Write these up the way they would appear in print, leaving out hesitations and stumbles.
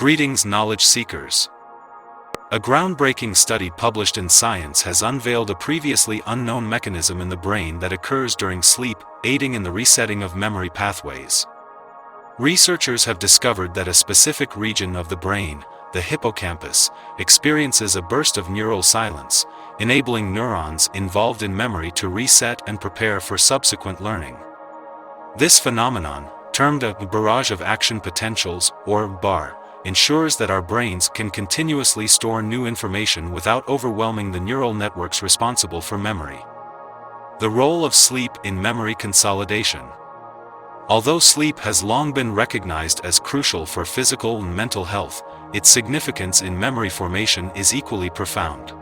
Greetings, knowledge seekers. A groundbreaking study published in Science has unveiled a previously unknown mechanism in the brain that occurs during sleep, aiding in the resetting of memory pathways. Researchers have discovered that a specific region of the brain, the hippocampus, experiences a burst of neural silence, enabling neurons involved in memory to reset and prepare for subsequent learning. This phenomenon, termed a barrage of action potentials, or BARR, ensures that our brains can continuously store new information without overwhelming the neural networks responsible for memory. The role of sleep in memory consolidation. Although sleep has long been recognized as crucial for physical and mental health, its significance in memory formation is equally profound.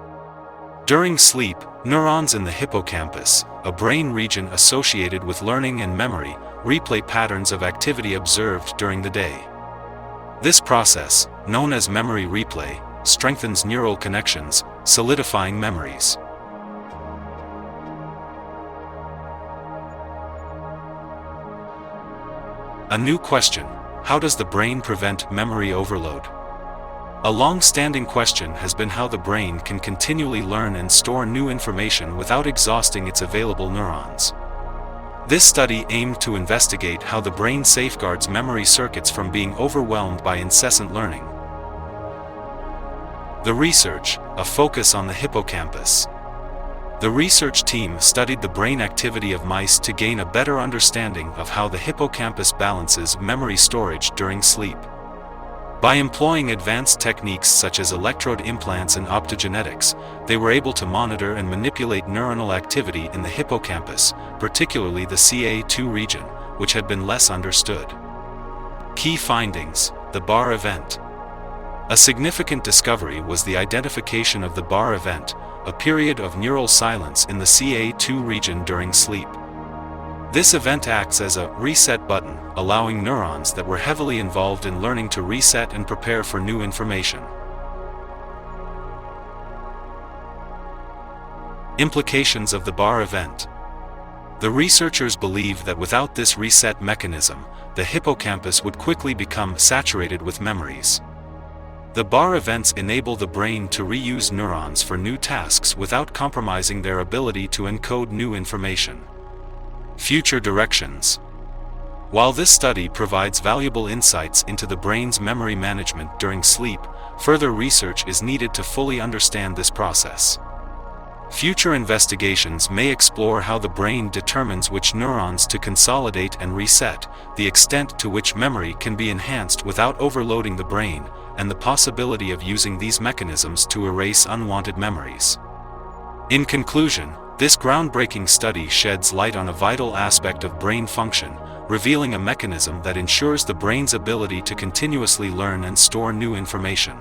During sleep, neurons in the hippocampus, a brain region associated with learning and memory, replay patterns of activity observed during the day. This process, known as memory replay, strengthens neural connections, solidifying memories. A new question: how does the brain prevent memory overload? A long-standing question has been how the brain can continually learn and store new information without exhausting its available neurons. This study aimed to investigate how the brain safeguards memory circuits from being overwhelmed by incessant learning. The research, a focus on the hippocampus. The research team studied the brain activity of mice to gain a better understanding of how the hippocampus balances memory storage during sleep. By employing advanced techniques such as electrode implants and optogenetics, they were able to monitor and manipulate neuronal activity in the hippocampus, particularly the CA2 region, which had been less understood. Key findings: the BARR event. A significant discovery was the identification of the BARR event, a period of neural silence in the CA2 region during sleep. This event acts as a reset button, allowing neurons that were heavily involved in learning to reset and prepare for new information. Implications of the BARR event. The researchers believe that without this reset mechanism, the hippocampus would quickly become saturated with memories. The BARR events enable the brain to reuse neurons for new tasks without compromising their ability to encode new information. Future directions. While this study provides valuable insights into the brain's memory management during sleep, further research is needed to fully understand this process. Future investigations may explore how the brain determines which neurons to consolidate and reset, the extent to which memory can be enhanced without overloading the brain, and the possibility of using these mechanisms to erase unwanted memories. In conclusion, this groundbreaking study sheds light on a vital aspect of brain function, revealing a mechanism that ensures the brain's ability to continuously learn and store new information.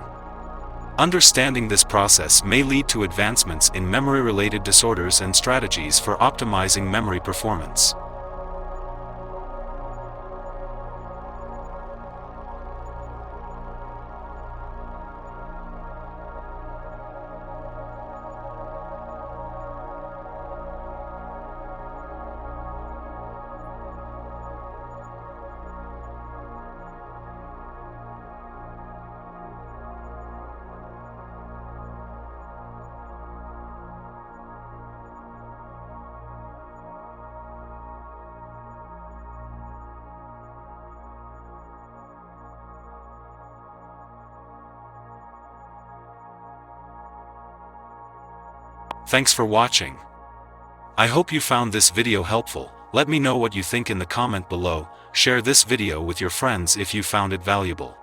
Understanding this process may lead to advancements in memory-related disorders and strategies for optimizing memory performance. Thanks for watching. I hope you found this video helpful. Let me know what you think in the comment below. Share this video with your friends if you found it valuable.